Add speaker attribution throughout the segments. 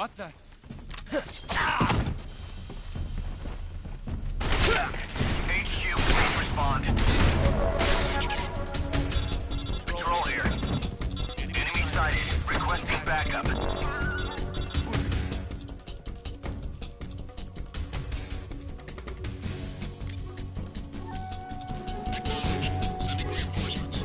Speaker 1: What the?
Speaker 2: HQ, please respond. Patrol here. Enemy sighted. Requesting backup.
Speaker 3: Sending reinforcements.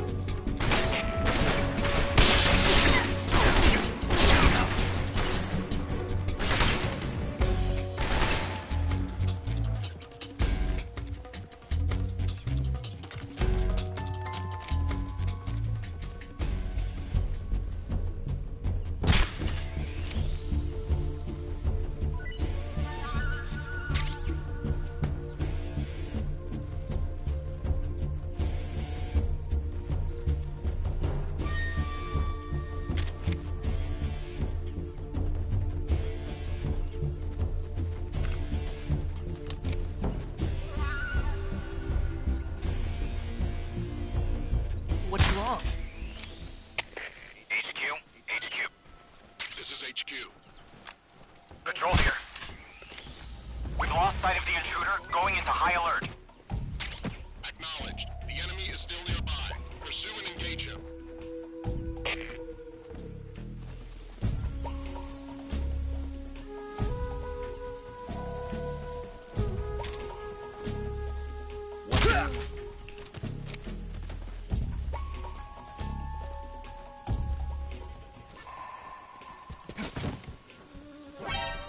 Speaker 4: What's wrong?
Speaker 2: HQ.
Speaker 3: This is HQ.
Speaker 2: Patrol here. We've lost sight of the intruder, going into high alert.
Speaker 3: Acknowledged. The enemy is still nearby. Pursue and engage him.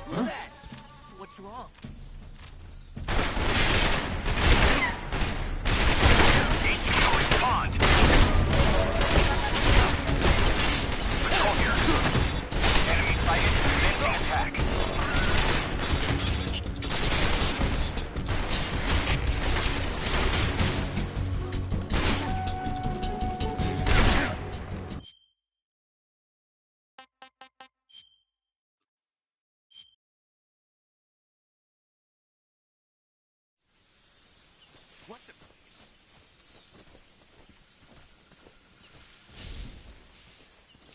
Speaker 4: Who's that? What's wrong?
Speaker 2: HQ, respond. Patrol here. Enemy sighted. Commencing attack.
Speaker 1: What the?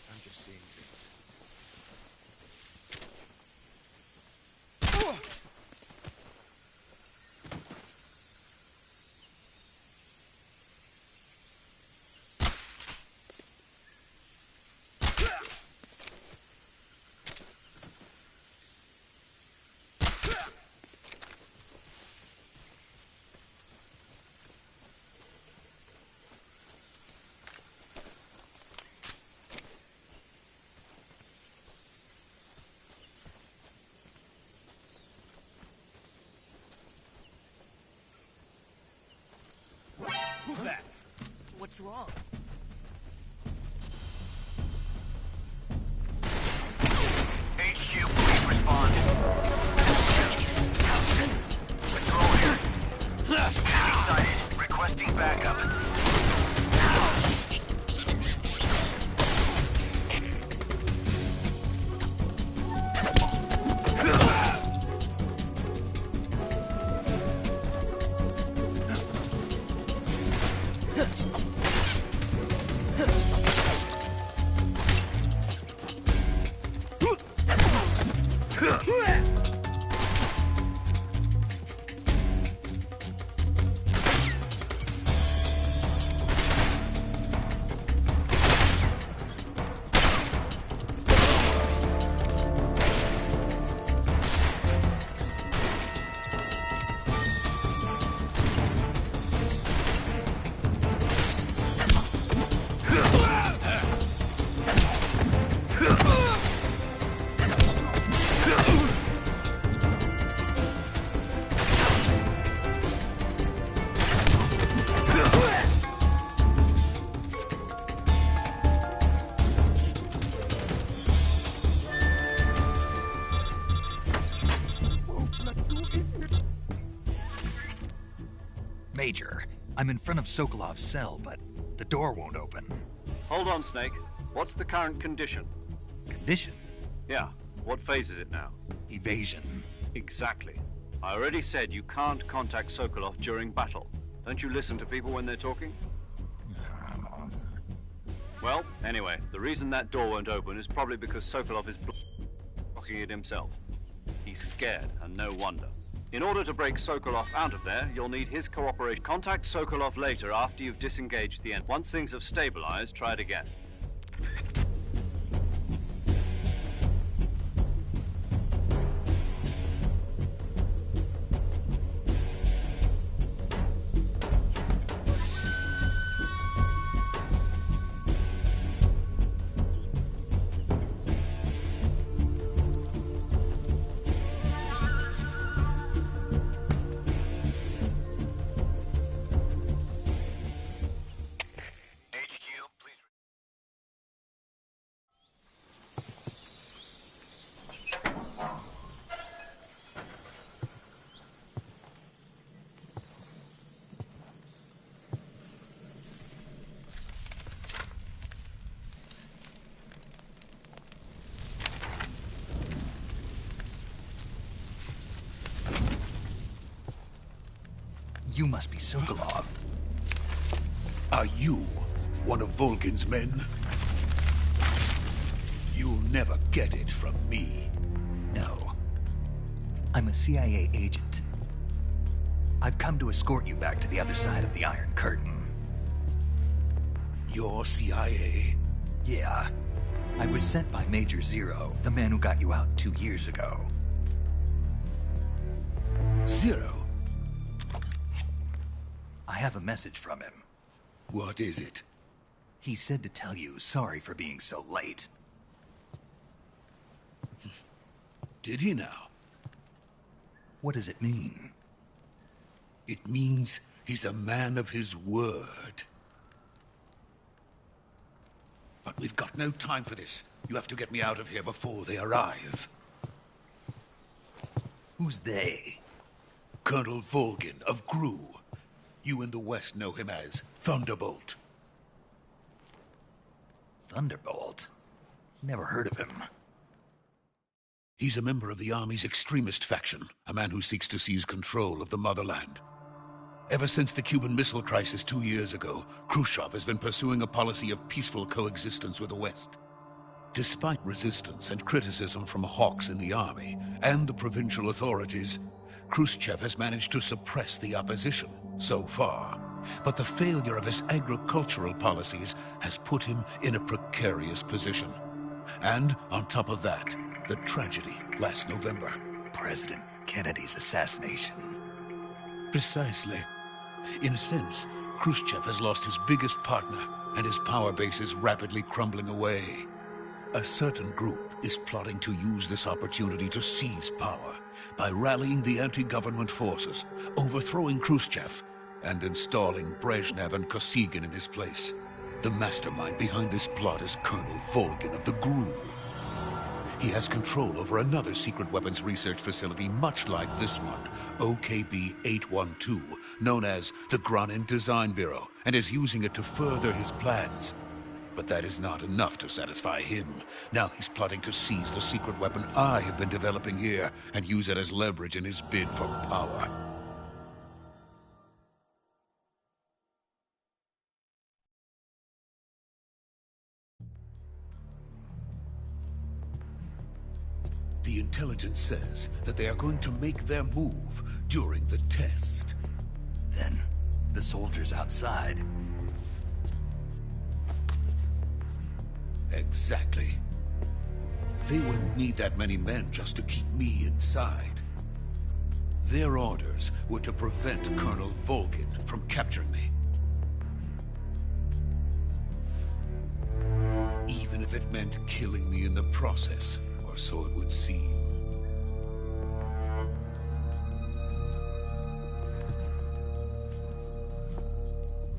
Speaker 1: I'm just seeing things. Who's that?
Speaker 4: What's wrong?
Speaker 2: HQ, please respond. Patrol here. Enemy sighted. Requesting backup.
Speaker 3: Sending reinforcements.
Speaker 5: Major, I'm in front of Sokolov's cell, but the door won't open.
Speaker 6: Hold on, Snake. What's the current condition?
Speaker 5: Condition?
Speaker 6: Yeah, what phase is it now?
Speaker 5: Evasion.
Speaker 6: Exactly. I already said you can't contact Sokolov during battle. Don't you listen to people when they're talking? Well, anyway, the reason that door won't open is probably because Sokolov is blocking it himself. He's scared, and no wonder. In order to break Sokolov out of there, you'll need his cooperation. Contact Sokolov later after you've disengaged the end. Once things have stabilized, try it again.
Speaker 5: You must be Sokolov.
Speaker 7: Are you one of Volgin's men? You'll never get it from me.
Speaker 5: No. I'm a CIA agent. I've come to escort you back to the other side of the Iron Curtain.
Speaker 7: You're CIA?
Speaker 5: Yeah. I was sent by Major Zero, the man who got you out 2 years ago.
Speaker 7: Zero?
Speaker 5: I have a message from him.
Speaker 7: What is it?
Speaker 5: He said to tell you sorry for being so late.
Speaker 7: Did he now?
Speaker 5: What does it mean?
Speaker 7: It means he's a man of his word. But we've got no time for this. You have to get me out of here before they arrive.
Speaker 5: Who's they?
Speaker 7: Colonel Volgin of GRU. You in the West know him as Thunderbolt.
Speaker 5: Thunderbolt? Never heard of him.
Speaker 7: He's a member of the Army's extremist faction, a man who seeks to seize control of the motherland. Ever since the Cuban Missile Crisis 2 years ago, Khrushchev has been pursuing a policy of peaceful coexistence with the West. Despite resistance and criticism from hawks in the Army and the provincial authorities, Khrushchev has managed to suppress the opposition so far. But the failure of his agricultural policies has put him in a precarious position. And on top of that, the tragedy last November.
Speaker 5: President Kennedy's assassination.
Speaker 7: Precisely. In a sense, Khrushchev has lost his biggest partner, and his power base is rapidly crumbling away. A certain group is plotting to use this opportunity to seize power by rallying the anti-government forces, overthrowing Khrushchev, and installing Brezhnev and Kosygin in his place. The mastermind behind this plot is Colonel Volgin of the GRU. He has control over another secret weapons research facility much like this one, OKB-812, known as the Granin Design Bureau, and is using it to further his plans. But that is not enough to satisfy him. Now he's plotting to seize the secret weapon I have been developing here and use it as leverage in his bid for power. The intelligence says that they are going to make their move during the test.
Speaker 5: Then, the soldiers outside.
Speaker 7: Exactly. They wouldn't need that many men just to keep me inside. Their orders were to prevent Colonel Volgin from capturing me. Even if it meant killing me in the process, or so it would seem.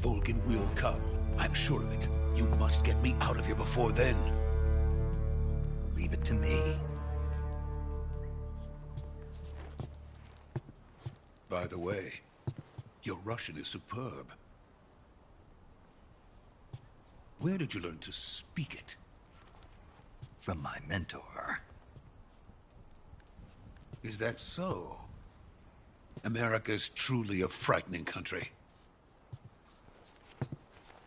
Speaker 7: Volgin will come. I'm sure of it. You must get me out of here before then.
Speaker 5: Leave it to me.
Speaker 7: By the way, your Russian is superb. Where did you learn to speak it?
Speaker 5: From my mentor.
Speaker 7: Is that so? America's truly a frightening country.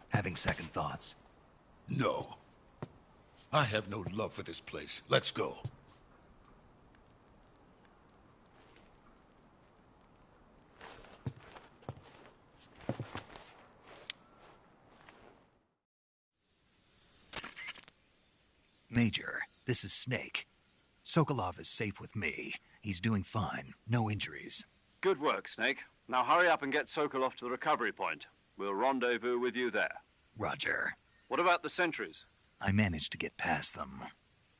Speaker 5: Having second thoughts?
Speaker 7: No. I have no love for this place. Let's go.
Speaker 5: Major, this is Snake. Sokolov is safe with me. He's doing fine. No injuries.
Speaker 6: Good work, Snake. Now hurry up and get Sokolov to the recovery point. We'll rendezvous with you there.
Speaker 5: Roger.
Speaker 6: What about the sentries?
Speaker 5: I managed to get past them.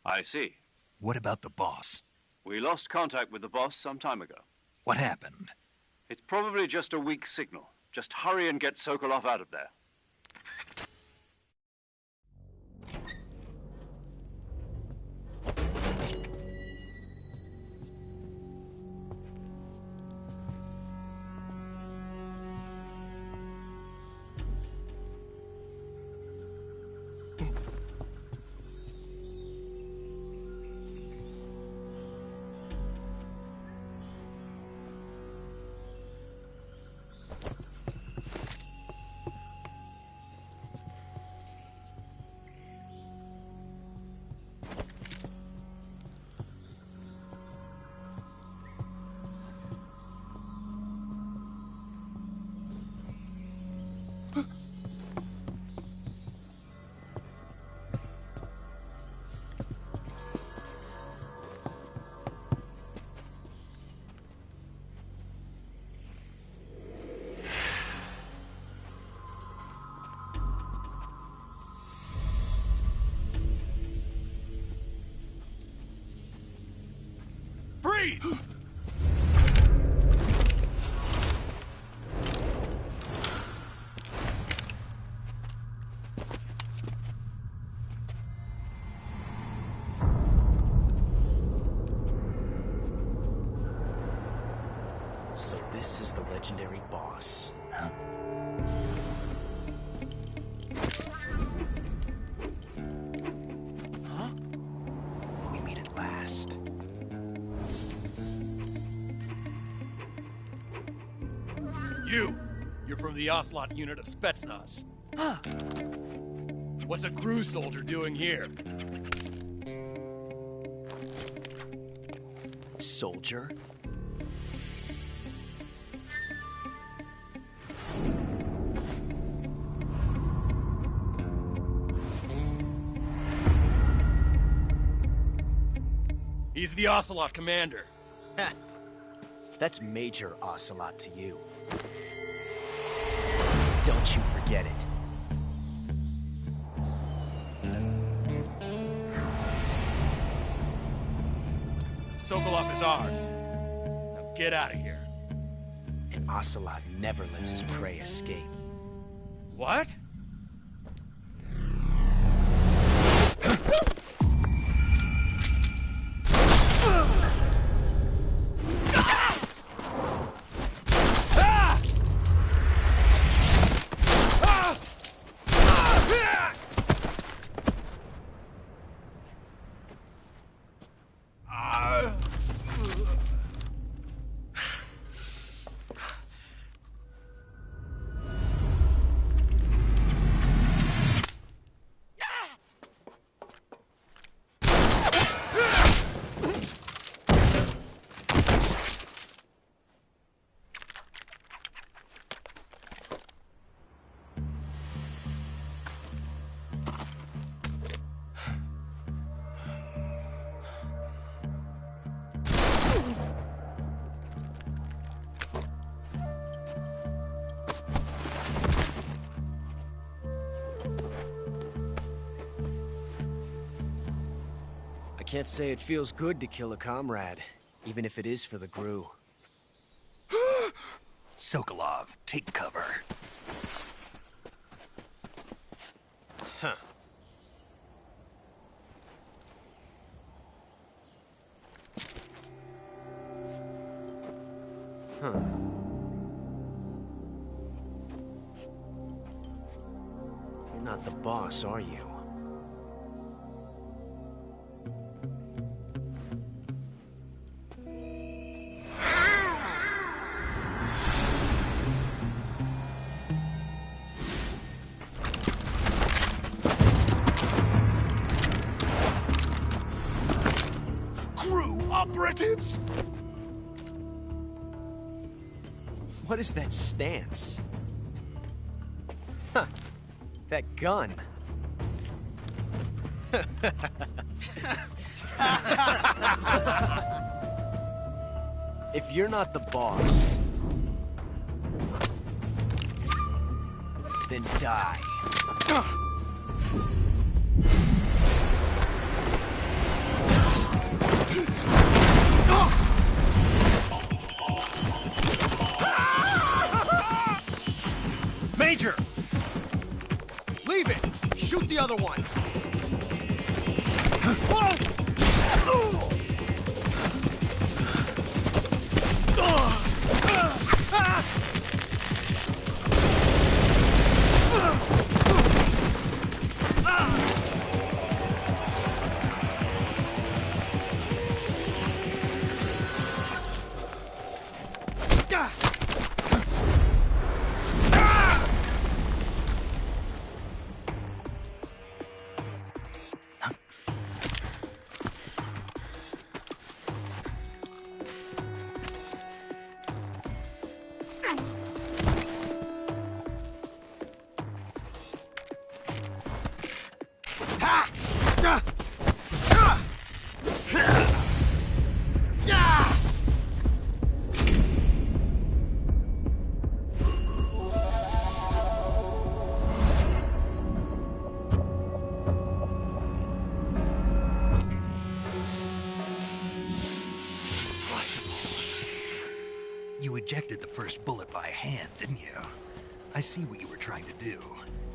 Speaker 6: I see.
Speaker 5: What about the boss?
Speaker 6: We lost contact with the boss some time ago.
Speaker 5: What happened?
Speaker 6: It's probably just a weak signal. Just hurry and get Sokolov out of there.
Speaker 1: Freeze!
Speaker 8: So this is the legendary boss.
Speaker 5: Huh?
Speaker 8: Huh? We meet at last.
Speaker 1: You're from the Ocelot unit of Spetsnaz. What's a crew soldier doing here?
Speaker 8: Soldier?
Speaker 1: He's the Ocelot commander.
Speaker 8: Ha! That's Major Ocelot to you. Don't you forget it.
Speaker 1: Sokolov is ours. Now get out of here.
Speaker 8: And Ocelot never lets his prey escape.
Speaker 1: What?
Speaker 8: I can't say it feels good to kill a comrade, even if it is for the GRU.
Speaker 5: Sokolov, take cover.
Speaker 8: Huh. Huh. You're not the boss, are you?
Speaker 5: Operatives!
Speaker 8: What is that stance? Huh. That gun. If you're not the boss, then die.
Speaker 9: Major! Leave it! Shoot the other one!
Speaker 5: You ejected the first bullet by hand, didn't you? I see what you were trying to do.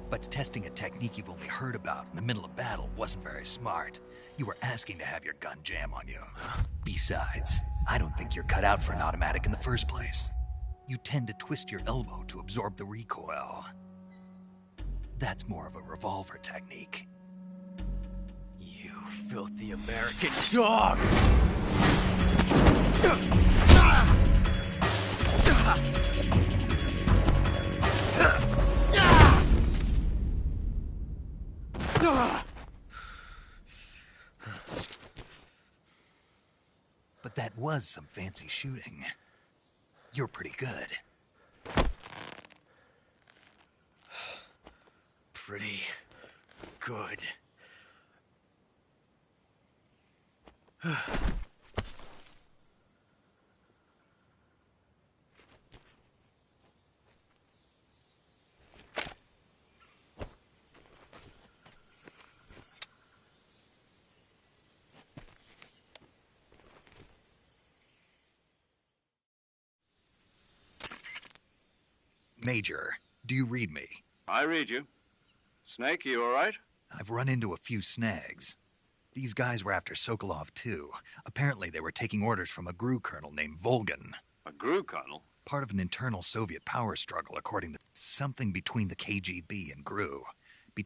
Speaker 5: But testing a technique you've only heard about in the middle of battle wasn't very smart. You were asking to have your gun jam on you. Besides, I don't think you're cut out for an automatic in the first place. You tend to twist your elbow to absorb the recoil. That's more of a revolver technique.
Speaker 8: You filthy American dog!
Speaker 5: But that was some fancy shooting. You're pretty good.
Speaker 8: Pretty good.
Speaker 5: Major, do you read me?
Speaker 6: I read you. Snake, you all right?
Speaker 5: I've run into a few snags. These guys were after Sokolov, too. Apparently they were taking orders from a GRU colonel named Volgin.
Speaker 6: A GRU colonel?
Speaker 5: Part of an internal Soviet power struggle, according to something between the KGB and GRU.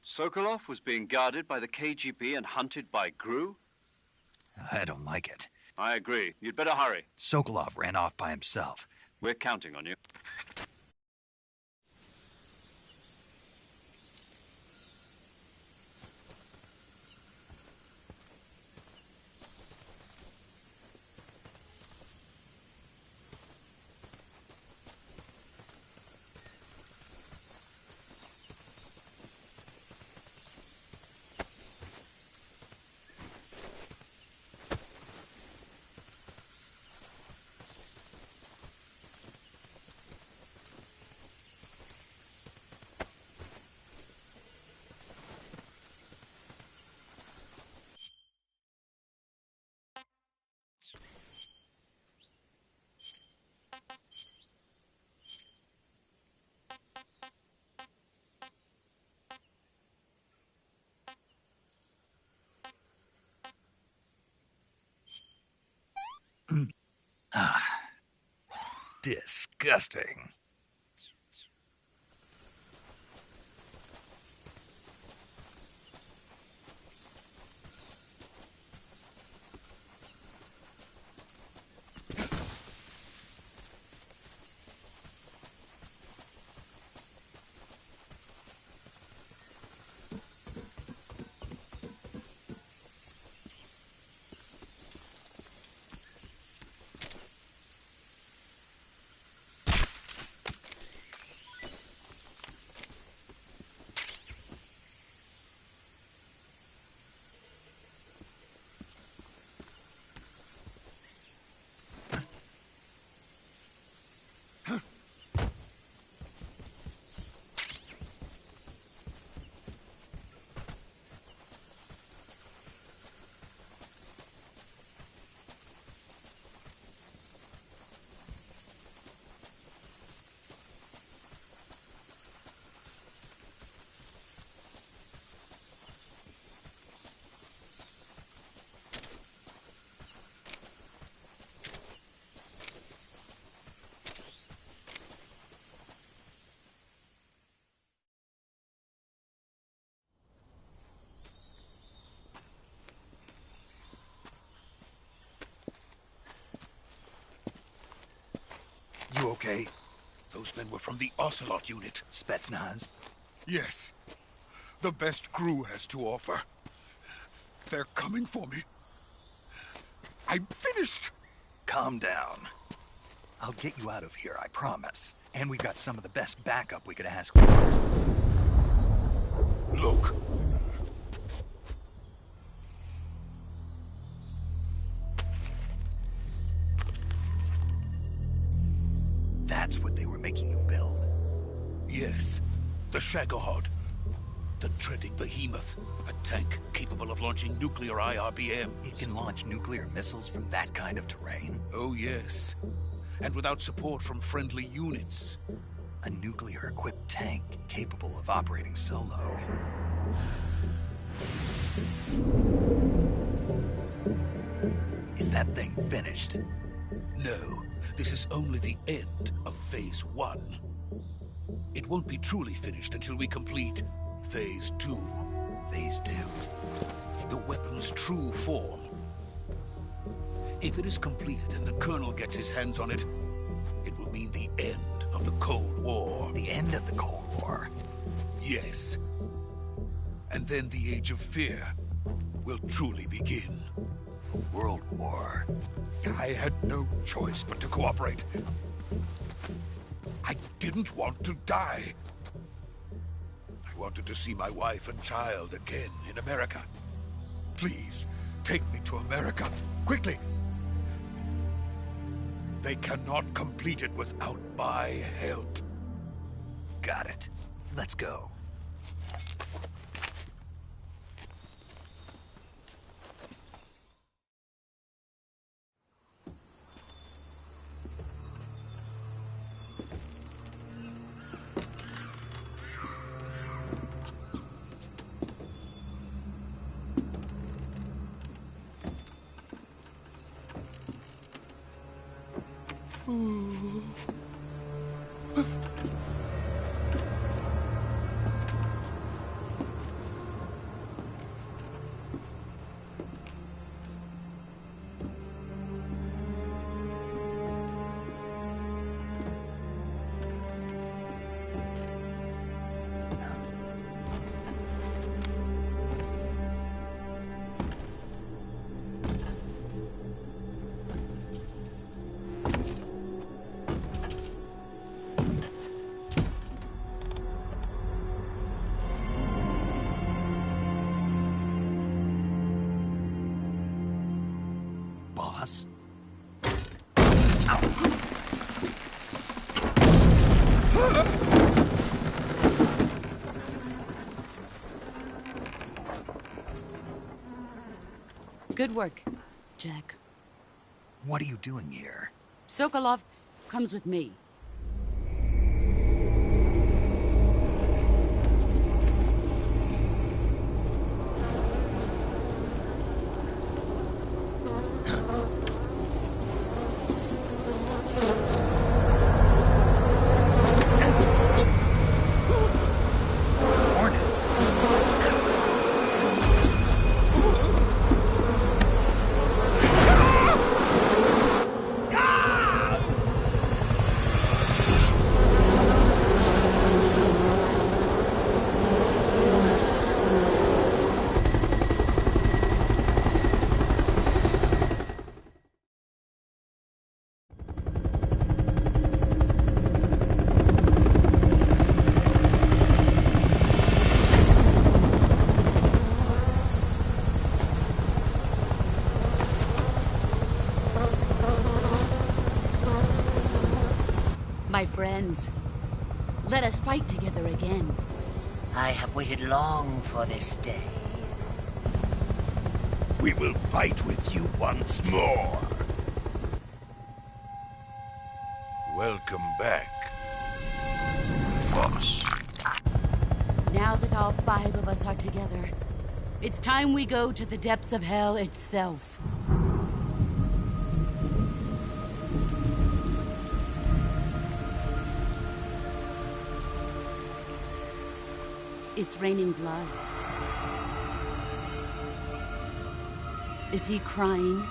Speaker 6: Sokolov was being guarded by the KGB and hunted by GRU?
Speaker 5: I don't like it.
Speaker 6: I agree. You'd better hurry.
Speaker 5: Sokolov ran off by himself.
Speaker 6: We're counting on you.
Speaker 5: Disgusting. okay?
Speaker 7: Those men were from the Ocelot unit.
Speaker 5: Spetsnaz?
Speaker 7: Yes. The best crew has to offer. They're coming for me. I'm finished!
Speaker 5: Calm down. I'll get you out of here, I promise. And we've got some of the best backup we could ask for.
Speaker 7: Look.
Speaker 5: That's what they were making you build?
Speaker 7: Yes. The Shagohod. The dreaded behemoth. A tank capable of launching nuclear IRBMs.
Speaker 5: It can launch nuclear missiles from that kind of terrain?
Speaker 7: Oh, yes. And without support from friendly units.
Speaker 5: A nuclear-equipped tank capable of operating solo. Is that thing finished?
Speaker 7: No. This is only the end of Phase 1. It won't be truly finished until we complete Phase 2.
Speaker 5: Phase 2?
Speaker 7: The weapon's true form. If it is completed and the Colonel gets his hands on it, it will mean the end of the Cold War.
Speaker 5: The end of the Cold War?
Speaker 7: Yes. And then the Age of Fear will truly begin.
Speaker 5: A world war?
Speaker 7: I had no choice but to cooperate. I didn't want to die. I wanted to see my wife and child again in America. Please, take me to America, quickly. They cannot complete it without my help.
Speaker 5: Got it. Let's go. Boss?
Speaker 10: Good work, Jack.
Speaker 5: What are you doing here?
Speaker 10: Sokolov comes with me. My friends, let us fight together again.
Speaker 11: I have waited long for this day.
Speaker 12: We will fight with you once more. Welcome back, boss.
Speaker 10: Now that all 5 of us are together, it's time we go to the depths of hell itself. It's raining blood. Is he crying?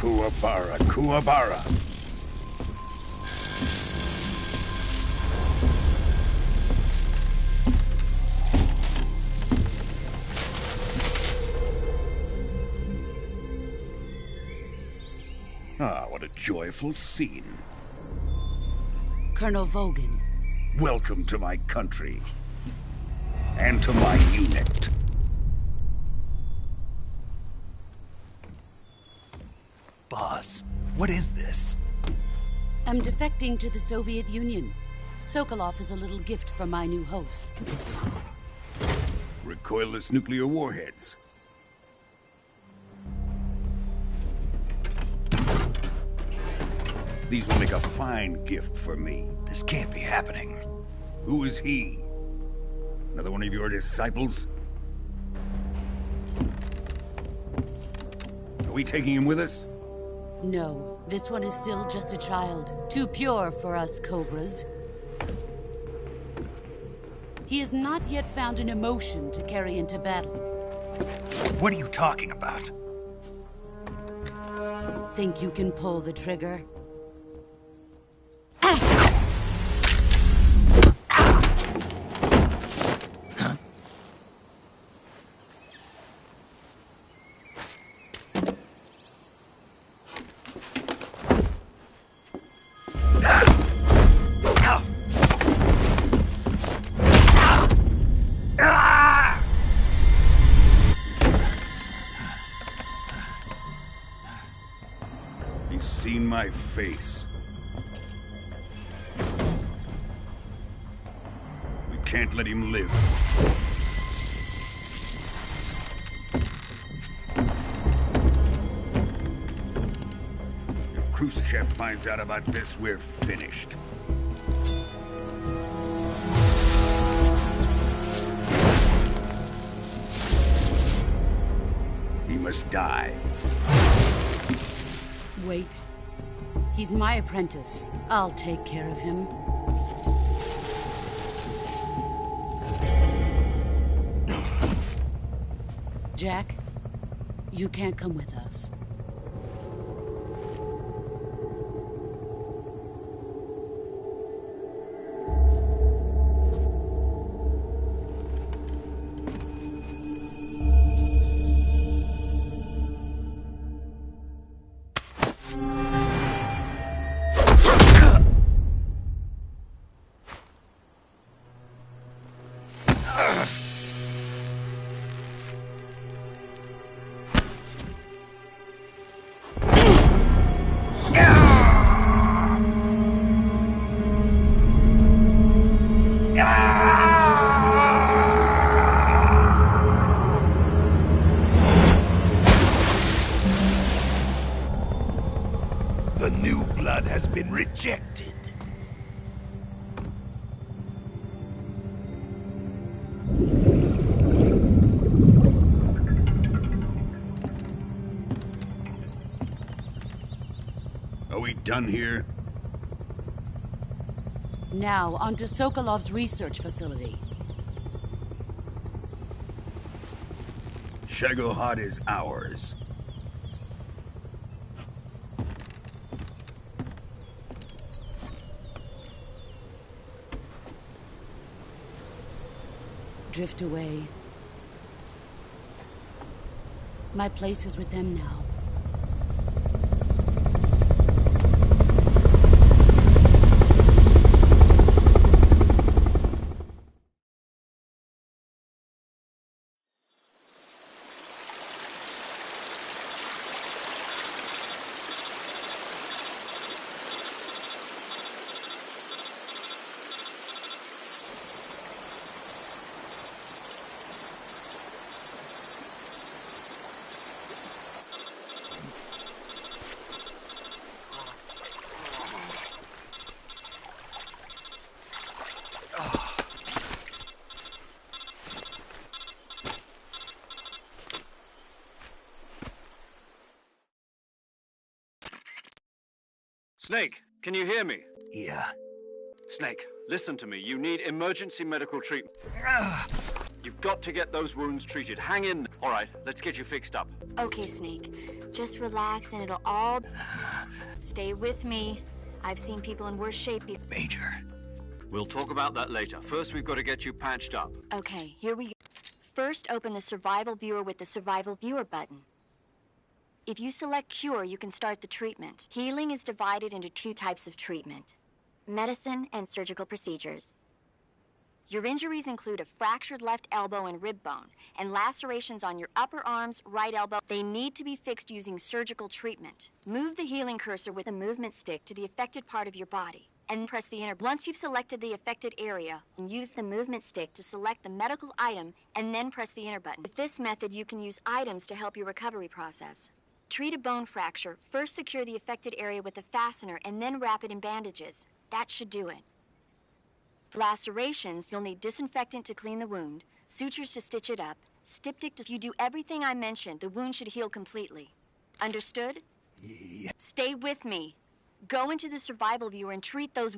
Speaker 12: Kuwabara, Kuwabara. Ah, what a joyful scene.
Speaker 10: Colonel Vogan.
Speaker 12: Welcome to my country. And to my unit.
Speaker 5: Boss, what is this?
Speaker 10: I'm defecting to the Soviet Union. Sokolov is a little gift from my new hosts.
Speaker 12: Recoilless nuclear warheads. These will make a fine gift for me.
Speaker 5: This can't be happening.
Speaker 12: Who is he? Another one of your disciples? Are we taking him with us?
Speaker 10: No, this one is still just a child. Too pure for us Cobras. He has not yet found an emotion to carry into battle.
Speaker 5: What are you talking about?
Speaker 10: Think you can pull the trigger?
Speaker 12: He's seen my face. We can't let him live. If Khrushchev finds out about this, we're finished. He must die.
Speaker 10: Wait. He's my apprentice. I'll take care of him. Jack, you can't come with us.
Speaker 12: The new blood has been rejected. Are we done here?
Speaker 10: Now, onto Sokolov's research facility.
Speaker 12: Shagohod is ours.
Speaker 10: Drift away. My place is with them now.
Speaker 6: Snake, can you hear me?
Speaker 5: Yeah.
Speaker 6: Snake, listen to me. You need emergency medical treatment. You've got to get those wounds treated. Hang in. All right, let's get you fixed up.
Speaker 13: Okay, Snake. Just relax and it'll all... Stay with me. I've seen people in worse shape before.
Speaker 5: Major.
Speaker 6: We'll talk about that later. First, we've got to get you patched up.
Speaker 13: Okay, here we go. First, open the Survival Viewer with the Survival Viewer button. If you select Cure, you can start the treatment. Healing is divided into 2 types of treatment: medicine and surgical procedures. Your injuries include a fractured left elbow and rib bone, and lacerations on your upper arms, right elbow. They need to be fixed using surgical treatment. Move the healing cursor with a movement stick to the affected part of your body, and press the enter. Once you've selected the affected area, use the movement stick to select the medical item, and then press the enter button. With this method, you can use items to help your recovery process. Treat a bone fracture. First secure the affected area with a fastener, and then wrap it in bandages. That should do it. For lacerations, you'll need disinfectant to clean the wound, sutures to stitch it up, styptic to... You do everything I mentioned, the wound should heal completely. Understood?
Speaker 5: Yeah.
Speaker 13: Stay with me. Go into the Survival Viewer and treat those...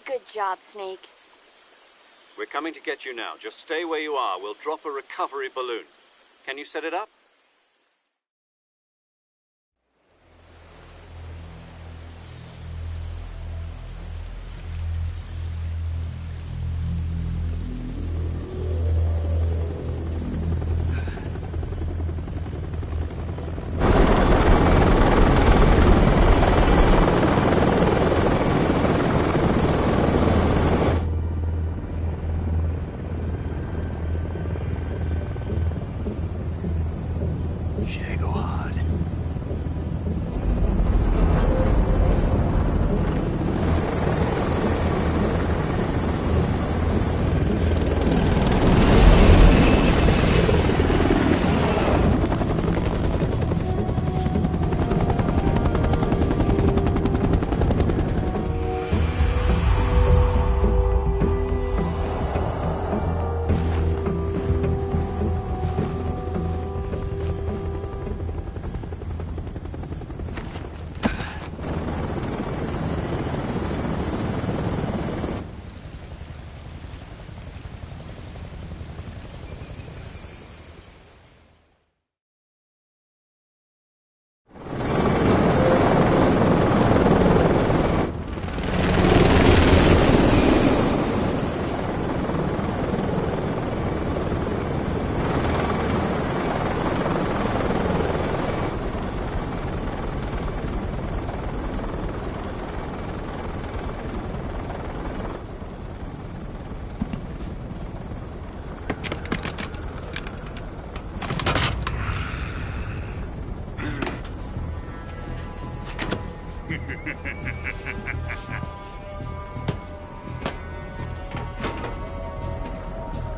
Speaker 13: Good job, Snake.
Speaker 6: We're coming to get you now. Just stay where you are. We'll drop a recovery balloon. Can you set it up?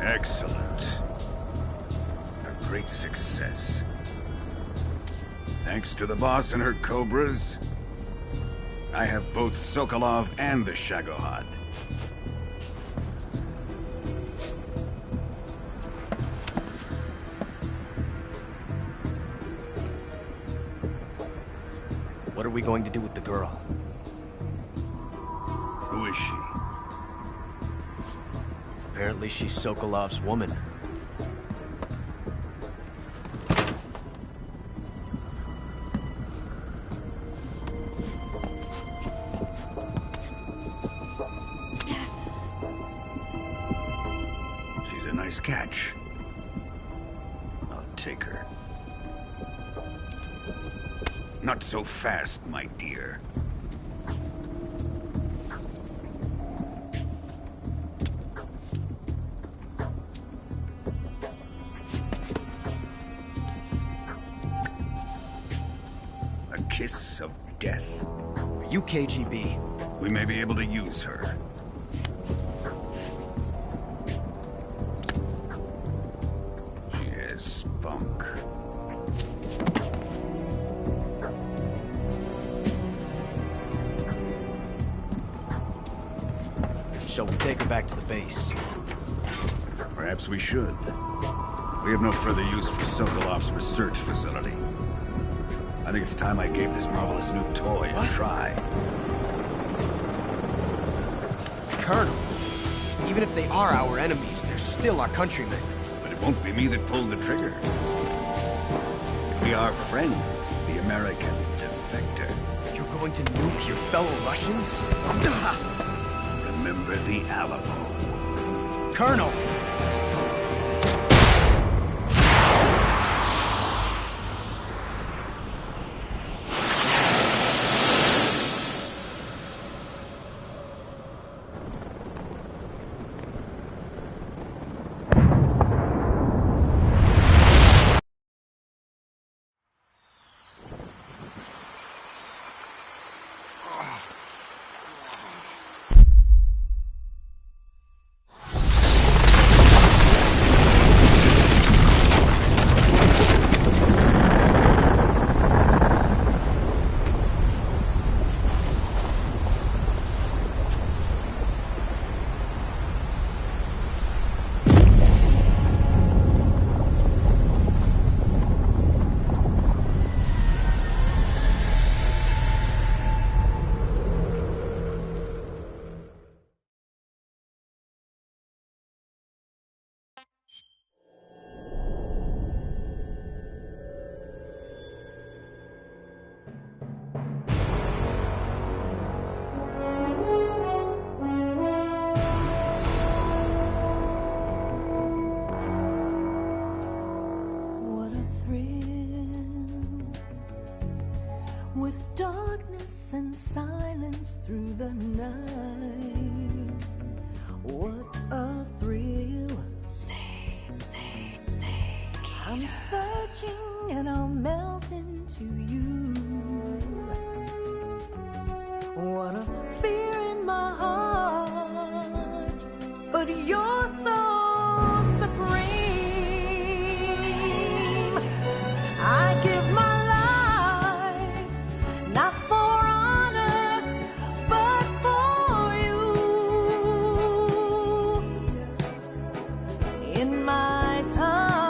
Speaker 12: Excellent. A great success. Thanks to the boss and her cobras, I have both Sokolov and the Shagohod.
Speaker 8: What are we going to do with the girl?
Speaker 12: Who is she?
Speaker 8: Apparently she's Sokolov's woman.
Speaker 12: She's a nice catch. I'll take her. Not so fast, my dear. A kiss of death.
Speaker 8: Are you KGB?
Speaker 12: We may be able to use her. She has spunk.
Speaker 8: Shall we take her back to the base?
Speaker 12: Perhaps we should. We have no further use for Sokolov's research facility. I think it's time I gave this marvelous new toy a try.
Speaker 8: Colonel, even if they are our enemies, they're still our countrymen.
Speaker 12: But it won't be me that pulled the trigger. It'll be our friend, the American defector.
Speaker 8: You're going to nuke your fellow Russians?
Speaker 12: Remember the Alamo.
Speaker 8: Colonel!
Speaker 14: thrill with darkness and silence through the night. What a thrill. I'm searching and I'll melt into you. What a fear in my heart, but you're so supreme. I give my life, not for honor, but for you. In my time,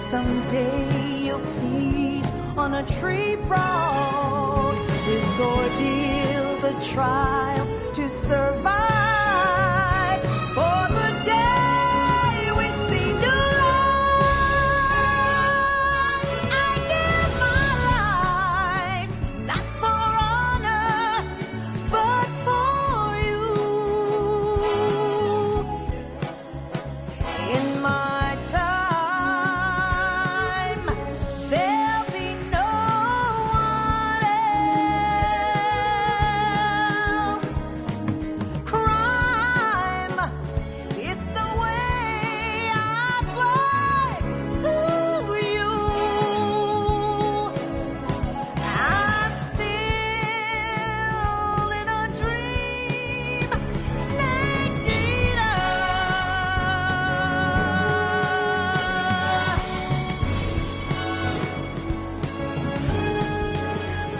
Speaker 14: someday you'll feed on a tree frog. This ordeal, the trial to survive for the day we see new life. I give my life, not for honor, but for you. In my time, there'll be no one else. Crime, it's the way I fly to you. I'm still in a dream, snake eater.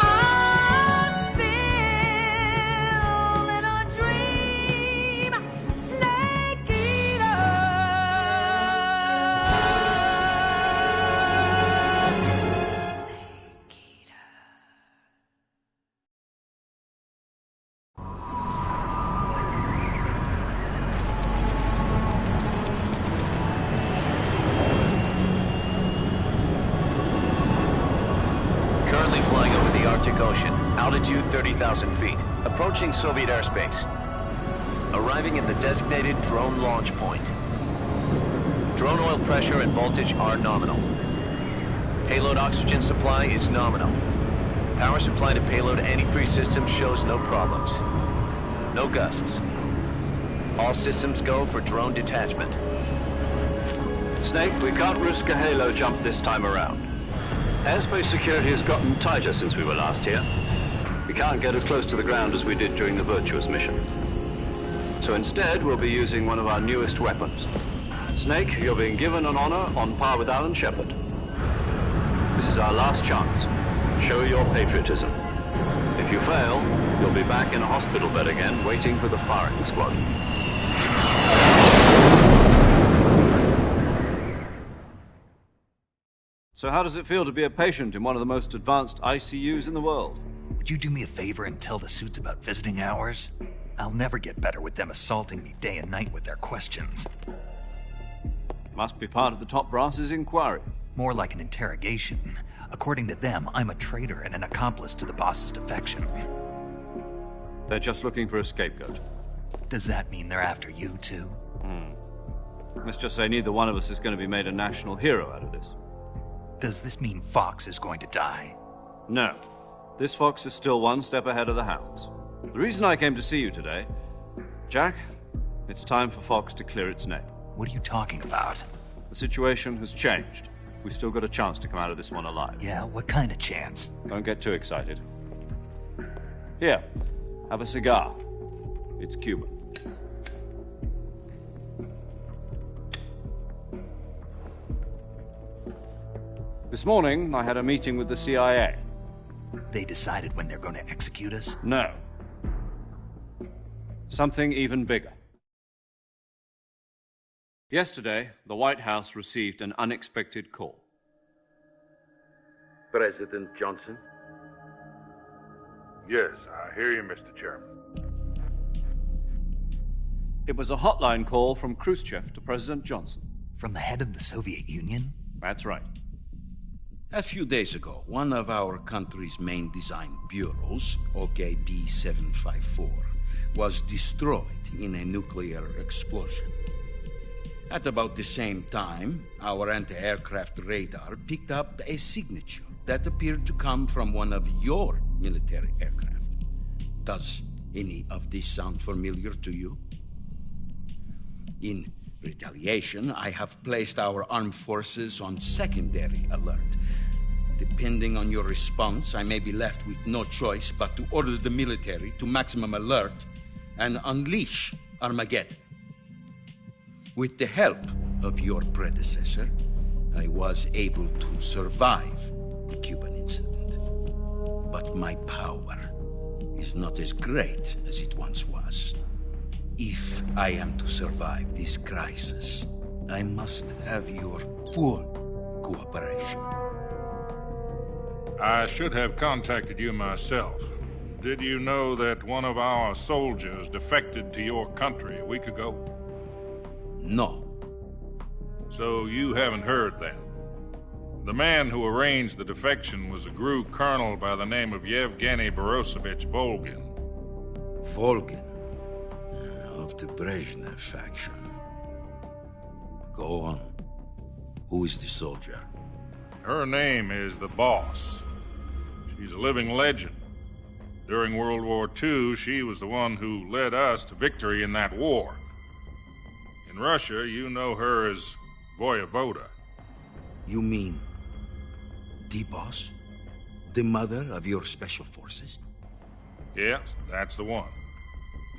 Speaker 14: I'm still in a dream, snake eater.
Speaker 15: Currently flying over the Arctic Ocean, altitude 30,000 feet, approaching Soviet airspace. Arriving at the designated drone launch point. Drone oil pressure and voltage are nominal. Payload oxygen supply is nominal. Power supply to payload antifreeze system shows no problems. No gusts. All systems go for drone detachment.
Speaker 6: Snake, we can't risk a halo jump this time around. Airspace security has gotten tighter since we were last here. We can't get as close to the ground as we did during the Virtuous mission. So instead, we'll be using one of our newest weapons. Snake, you're being given an honor on par with Alan Shepard. This is our last chance. Show your patriotism. If you fail, you'll be back in a hospital bed again, waiting for the firing squad. So how does it feel to be a patient in one of the most advanced ICUs in the world?
Speaker 5: Would you do me a favor and tell the suits about visiting hours? I'll never get better with them assaulting me day and night with their questions.
Speaker 6: Must be part of the top brass's inquiry.
Speaker 5: More like an interrogation. According to them, I'm a traitor and an accomplice to the boss's defection.
Speaker 6: They're just looking for a scapegoat.
Speaker 5: Does that mean they're after you, too?
Speaker 6: Let's just say neither one of us is going to be made a national hero out of this.
Speaker 5: Does this mean Fox is going to die?
Speaker 6: No. This fox is still one step ahead of the hounds. The reason I came to see you today, Jack, it's time for Fox to clear its name.
Speaker 5: What are you talking about?
Speaker 6: The situation has changed. We've still got a chance to come out of this one alive.
Speaker 5: Yeah, what kind of chance?
Speaker 6: Don't get too excited. Here, have a cigar. It's Cuban. This morning, I had a meeting with the CIA.
Speaker 5: They decided when they're going to execute us?
Speaker 6: No. Something even bigger. Yesterday, the White House received an unexpected call.
Speaker 16: President Johnson?
Speaker 17: Yes, I hear you, Mr. Chairman.
Speaker 6: It was a hotline call from Khrushchev to President Johnson.
Speaker 5: From the head of the Soviet Union?
Speaker 6: That's right.
Speaker 18: A few days ago, one of our country's main design bureaus, OKB 754, was destroyed in a nuclear explosion. At about the same time, our anti-aircraft radar picked up a signature that appeared to come from one of your military aircraft. Does any of this sound familiar to you? In retaliation, I have placed our armed forces on secondary alert. Depending on your response, I may be left with no choice but to order the military to maximum alert and unleash Armageddon. With the help of your predecessor, I was able to survive the Cuban incident. But my power is not as great as it once was. If I am to survive this crisis, I must have your full cooperation.
Speaker 17: I should have contacted you myself. Did you know that one of our soldiers defected to your country a week ago?
Speaker 18: No.
Speaker 17: So you haven't heard then? The man who arranged the defection was a GRU colonel by the name of Yevgeny Borisovich Volgin.
Speaker 18: Volgin? Of the Brezhnev faction. Go on. Who is the soldier?
Speaker 17: Her name is the Boss. She's a living legend. During World War II, she was the one who led us to victory in that war. In Russia, you know her as Voyevoda.
Speaker 18: You mean the Boss? The mother of your special forces?
Speaker 17: Yes, that's the one.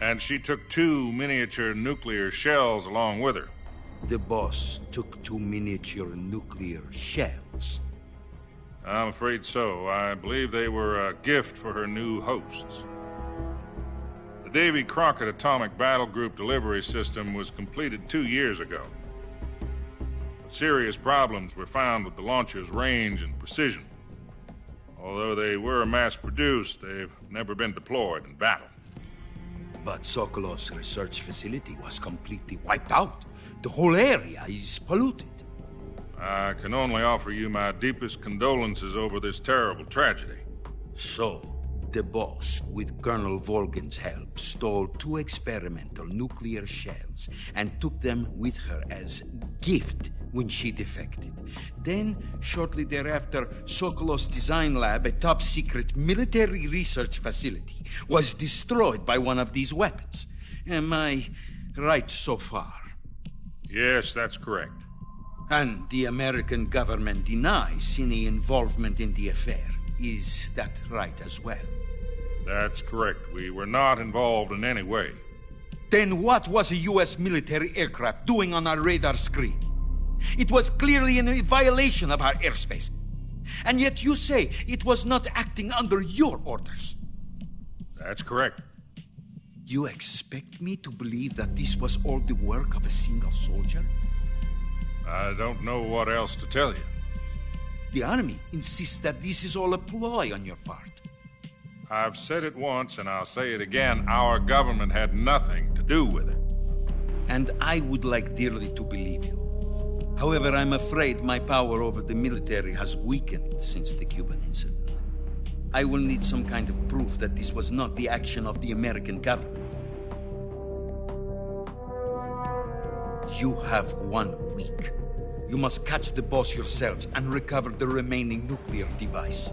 Speaker 17: And she took 2 miniature nuclear shells along with her.
Speaker 18: The Boss took 2 miniature nuclear shells?
Speaker 17: I'm afraid so. I believe they were a gift for her new hosts. The Davy Crockett Atomic Battle Group delivery system was completed 2 years ago. But serious problems were found with the launcher's range and precision. Although they were mass-produced, they've never been deployed in battle.
Speaker 18: But Sokolov's research facility was completely wiped out. The whole area is polluted.
Speaker 17: I can only offer you my deepest condolences over this terrible tragedy.
Speaker 18: So, the Boss, with Colonel Volgin's help, stole 2 experimental nuclear shells and took them with her as gift when she defected. Then, shortly thereafter, Sokolov's design lab, a top-secret military research facility, was destroyed by one of these weapons. Am I right so far?
Speaker 17: Yes, that's correct.
Speaker 18: And the American government denies any involvement in the affair. Is that right as well?
Speaker 17: That's correct. We were not involved in any way.
Speaker 18: Then what was a U.S. military aircraft doing on our radar screen? It was clearly in a violation of our airspace. And yet you say it was not acting under your orders.
Speaker 17: That's correct.
Speaker 18: You expect me to believe that this was all the work of a single soldier?
Speaker 17: I don't know what else to tell you.
Speaker 18: The Army insists that this is all a ploy on your part.
Speaker 17: I've said it once and I'll say it again. Our government had nothing to do with it.
Speaker 18: And I would like dearly to believe you. However, I'm afraid my power over the military has weakened since the Cuban incident. I will need some kind of proof that this was not the action of the American government. You have 1 week. You must catch the Boss yourselves and recover the remaining nuclear device.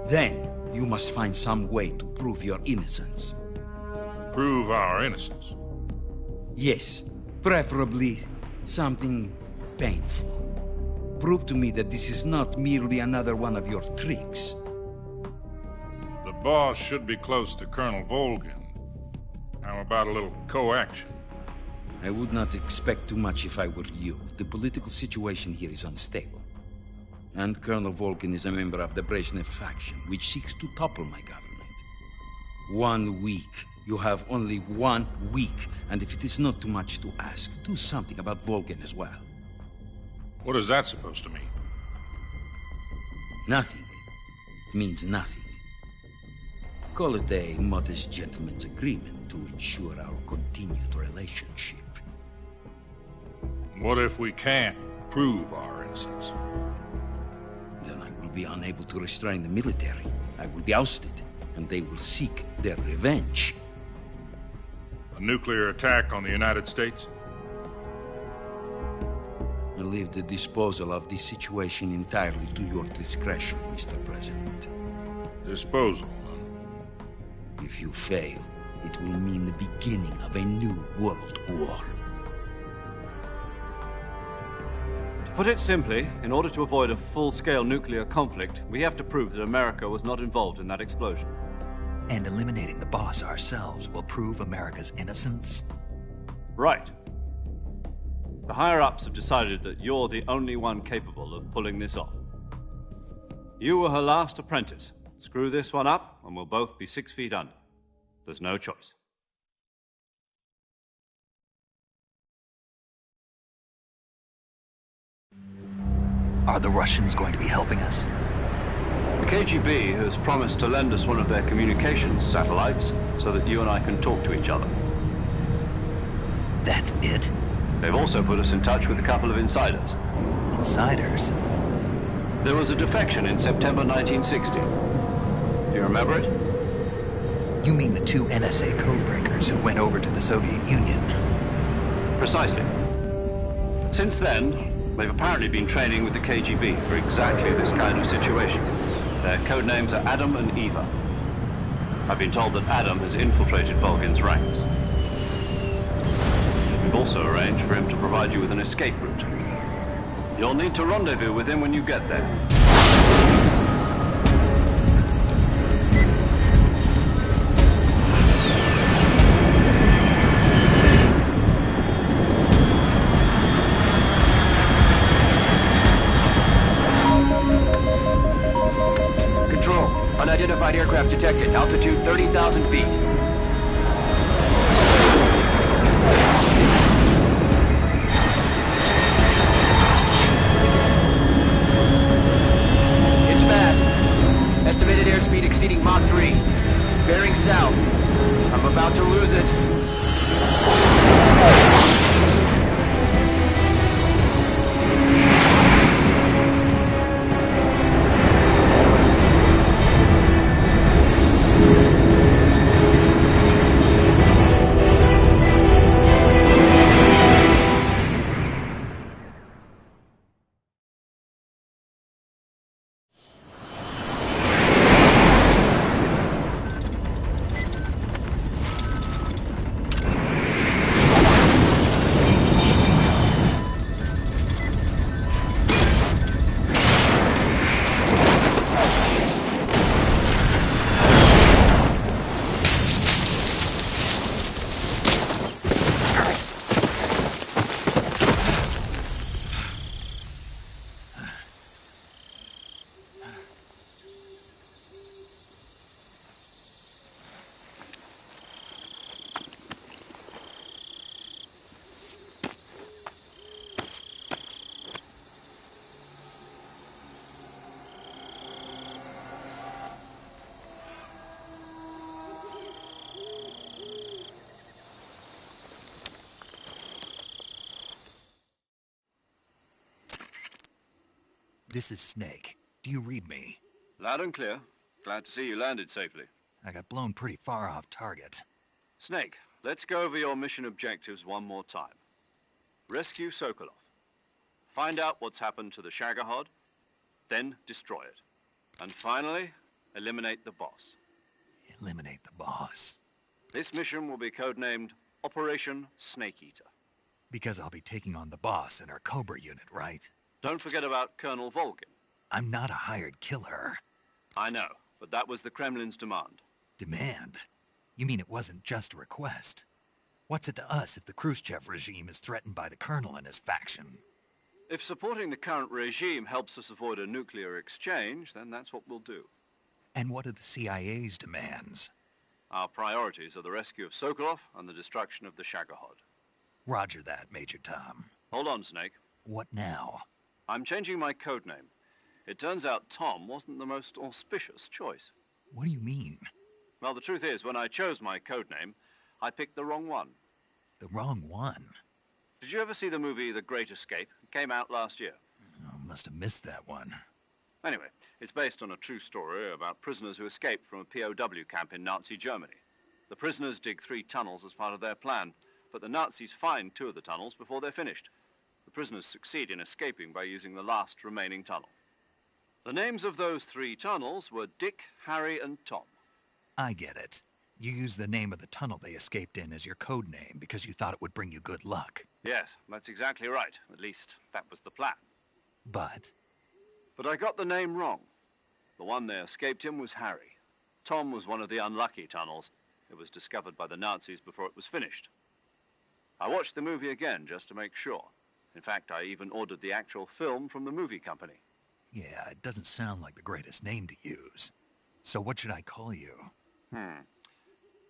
Speaker 18: Then, you must find some way to prove your innocence.
Speaker 17: Prove our innocence?
Speaker 18: Yes, preferably something painful. Prove to me that this is not merely another one of your tricks.
Speaker 17: The Boss should be close to Colonel Volgin. How about a little co-action?
Speaker 18: I would not expect too much if I were you. The political situation here is unstable. And Colonel Volgin is a member of the Brezhnev faction, which seeks to topple my government. 1 week You have only 1 week, and if it is not too much to ask, do something about Volgin as well.
Speaker 17: What is that supposed to mean?
Speaker 18: Nothing. It means nothing. Call it a modest gentleman's agreement to ensure our continued relationship.
Speaker 17: What if we can't prove our innocence?
Speaker 18: Then I will be unable to restrain the military. I will be ousted, and they will seek their revenge.
Speaker 17: A nuclear attack on the United States?
Speaker 18: I leave the disposal of this situation entirely to your discretion, Mr. President.
Speaker 17: Disposal?
Speaker 18: If you fail, it will mean the beginning of a new world war.
Speaker 6: To put it simply, in order to avoid a full-scale nuclear conflict, we have to prove that America was not involved in that explosion.
Speaker 5: And eliminating the boss ourselves will prove America's innocence?
Speaker 6: Right. The higher-ups have decided that you're the only one capable of pulling this off. You were her last apprentice. Screw this one up, and we'll both be 6 feet under. There's no choice.
Speaker 5: Are the Russians going to be helping us?
Speaker 6: The KGB has promised to lend us one of their communications satellites so that you and I can talk to each other.
Speaker 5: That's it?
Speaker 6: They've also put us in touch with a couple of insiders.
Speaker 5: Insiders?
Speaker 6: There was a defection in September 1960. Do you remember it?
Speaker 5: You mean the 2 NSA codebreakers who went over to the Soviet Union?
Speaker 6: Precisely. Since then, they've apparently been training with the KGB for exactly this kind of situation. Their code names are Adam and Eva. I've been told that Adam has infiltrated Volgin's ranks. We've also arranged for him to provide you with an escape route. You'll need to rendezvous with him when you get there.
Speaker 15: Control, unidentified aircraft detected. Altitude 30,000 feet. It's fast. Estimated airspeed exceeding Mach 3. Bearing south. I'm about to lose it.
Speaker 5: This is Snake. Do you read me?
Speaker 6: Loud and clear. Glad to see you landed safely.
Speaker 5: I got blown pretty far off target.
Speaker 6: Snake, let's go over your mission objectives one more time. Rescue Sokolov. Find out what's happened to the Shagohod, then destroy it. And finally, eliminate the boss.
Speaker 5: Eliminate the boss?
Speaker 6: This mission will be codenamed Operation Snake Eater.
Speaker 5: Because I'll be taking on the boss in our Cobra unit, right?
Speaker 6: Don't forget about Colonel Volgin.
Speaker 5: I'm not a hired killer.
Speaker 6: I know, but that was the Kremlin's demand.
Speaker 5: Demand? You mean it wasn't just a request? What's it to us if the Khrushchev regime is threatened by the Colonel and his faction?
Speaker 6: If supporting the current regime helps us avoid a nuclear exchange, then that's what we'll do.
Speaker 5: And what are the CIA's demands?
Speaker 6: Our priorities are the rescue of Sokolov and the destruction of the Shagohod.
Speaker 5: Roger that, Major Tom.
Speaker 6: Hold on, Snake.
Speaker 5: What now?
Speaker 6: I'm changing my code name. It turns out Tom wasn't the most auspicious choice.
Speaker 5: What do you mean?
Speaker 6: Well, the truth is, when I chose my code name, I picked the wrong one.
Speaker 5: The wrong one?
Speaker 6: Did you ever see the movie The Great Escape? It came out last year.
Speaker 5: Oh, must have missed that one.
Speaker 6: Anyway, it's based on a true story about prisoners who escaped from a POW camp in Nazi Germany. The prisoners dig 3 tunnels as part of their plan, but the Nazis find 2 of the tunnels before they're finished. The prisoners succeed in escaping by using the last remaining tunnel. The names of those 3 tunnels were Dick, Harry, and Tom.
Speaker 5: I get it. You used the name of the tunnel they escaped in as your code name because you thought it would bring you good luck.
Speaker 6: Yes, that's exactly right. At least, that was the plan.
Speaker 5: But
Speaker 6: I got the name wrong. The one they escaped in was Harry. Tom was one of the unlucky tunnels. It was discovered by the Nazis before it was finished. I watched the movie again just to make sure. In fact, I even ordered the actual film from the movie company.
Speaker 5: yeah, it doesn't sound like the greatest name to use. So what should I call you?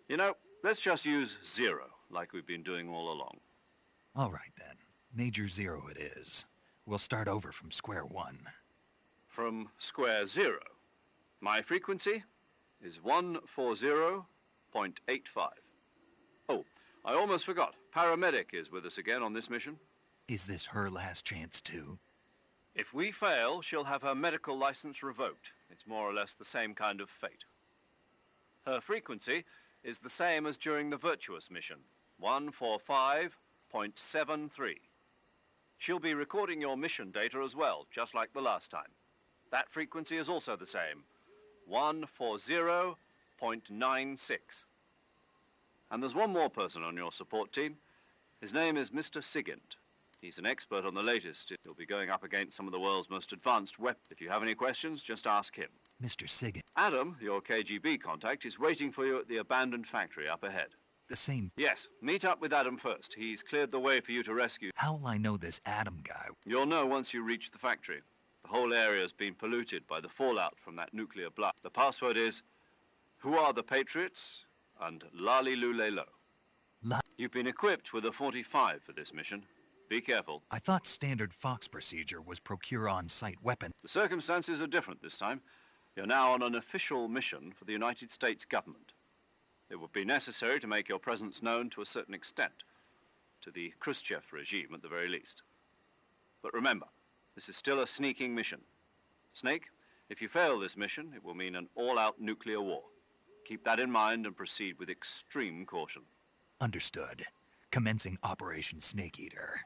Speaker 6: You know, let's just use Zero, like we've been doing all along.
Speaker 5: All right, then. Major Zero it is. We'll start over from square one.
Speaker 6: From square zero. My frequency is 140.85. Oh, I almost forgot. Paramedic is with us again on this mission.
Speaker 5: Is this her last chance, too?
Speaker 6: If we fail, she'll have her medical license revoked. It's more or less the same kind of fate. Her frequency is the same as during the Virtuous mission, 145.73. She'll be recording your mission data as well, just like the last time. That frequency is also the same, 140.96. And there's one more person on your support team. His name is Mr. Sigint. He's an expert on the latest. He'll be going up against some of the world's most advanced weapons. If you have any questions, just ask him.
Speaker 5: Mr. Sigint.
Speaker 6: Adam, your KGB contact, is waiting for you at the abandoned factory up ahead.
Speaker 5: The same...
Speaker 6: Yes, meet up with Adam first. He's cleared the way for you to rescue...
Speaker 5: How will I know this Adam guy?
Speaker 6: You'll know once you reach the factory. The whole area's been polluted by the fallout from that nuclear blast. The password is, Who are the Patriots? And Lali Lulelo. You've been equipped with a 45 for this mission. Be careful.
Speaker 5: I thought standard Fox procedure was procure on-site weapon.
Speaker 6: The circumstances are different this time. You're now on an official mission for the United States government. It would be necessary to make your presence known to a certain extent, to the Khrushchev regime at the very least. But remember, this is still a sneaking mission. Snake, if you fail this mission, it will mean an all-out nuclear war. Keep that in mind and proceed with extreme caution.
Speaker 5: Understood. Commencing Operation Snake Eater.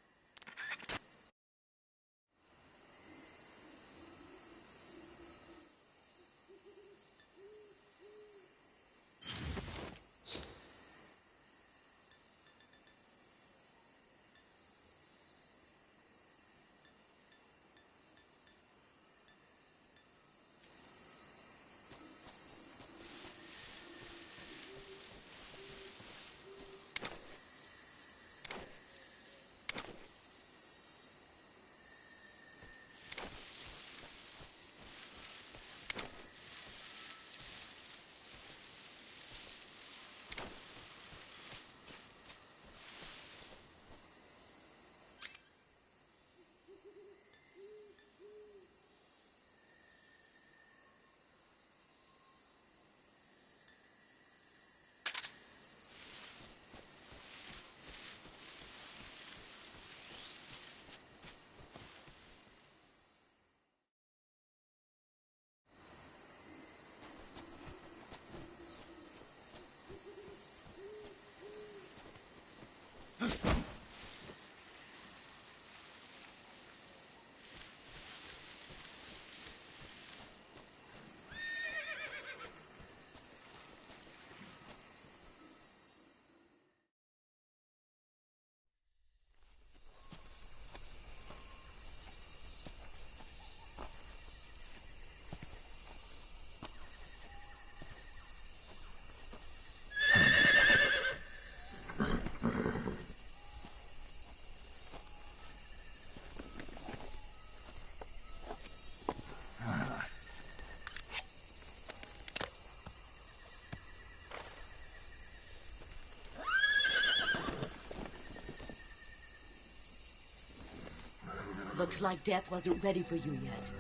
Speaker 10: Looks like death wasn't ready for you yet.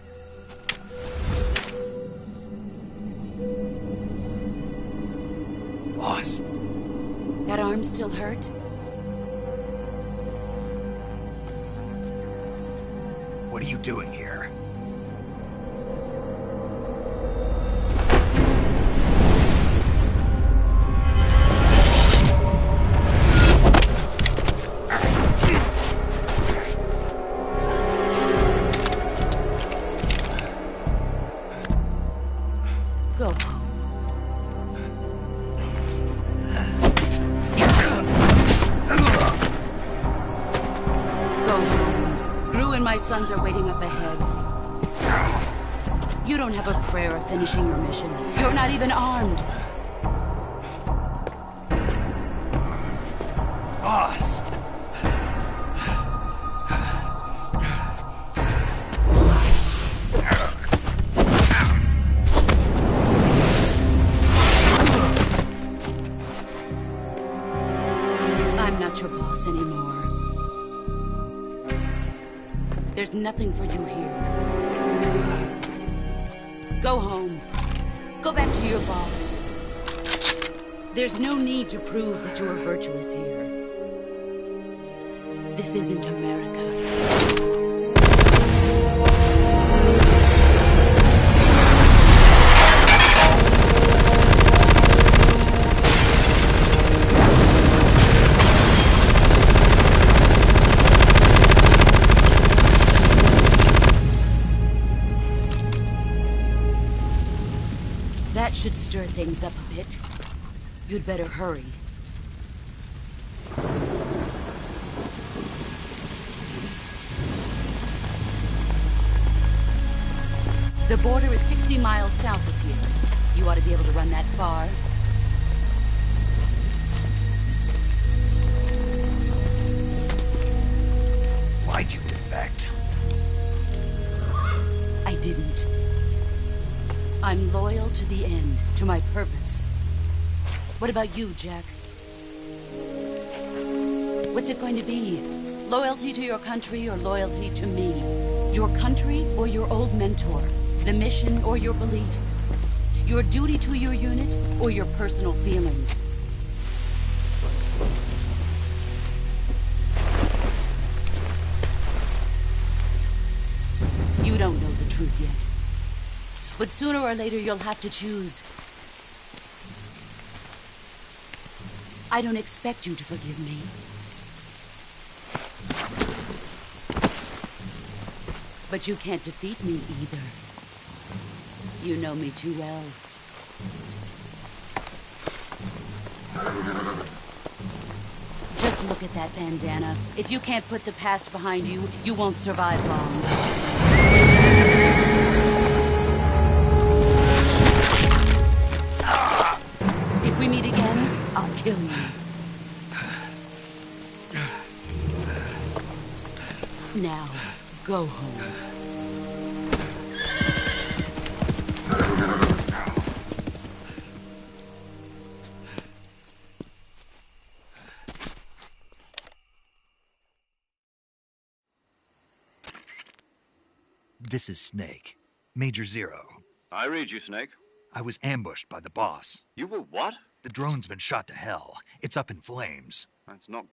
Speaker 5: Boss.
Speaker 10: That arm still hurt?
Speaker 5: What are you doing here?
Speaker 10: Go home. Go home. Gru and my sons are waiting up ahead. You don't have a prayer of finishing your mission. You're not even armed.
Speaker 5: Boss!
Speaker 10: I'm not your boss anymore. There's nothing for you here. Go home. Go back to your boss. There's no need to prove that you are virtuous here. This isn't America. That should stir things up a bit. You'd better hurry. The border is 60 miles south of here. You ought to be able to run that far.
Speaker 5: Why'd you defect?
Speaker 10: I didn't. I'm loyal to the end, to my purpose. What about you, Jack? What's it going to be? Loyalty to your country or loyalty to me? Your country or your old mentor? The mission or your beliefs? Your duty to your unit or your personal feelings? You don't know the truth yet. But sooner or later, you'll have to choose. I don't expect you to forgive me. But you can't defeat me either. You know me too well. Just look at that bandana. If you can't put the past behind you, you won't survive long. If we meet again, I'll kill you. Now, go home.
Speaker 5: This is Snake. Major Zero.
Speaker 6: I read you, Snake.
Speaker 5: I was ambushed by the boss.
Speaker 6: You were what?
Speaker 5: The drone's been shot to hell. It's up in flames.
Speaker 6: That's not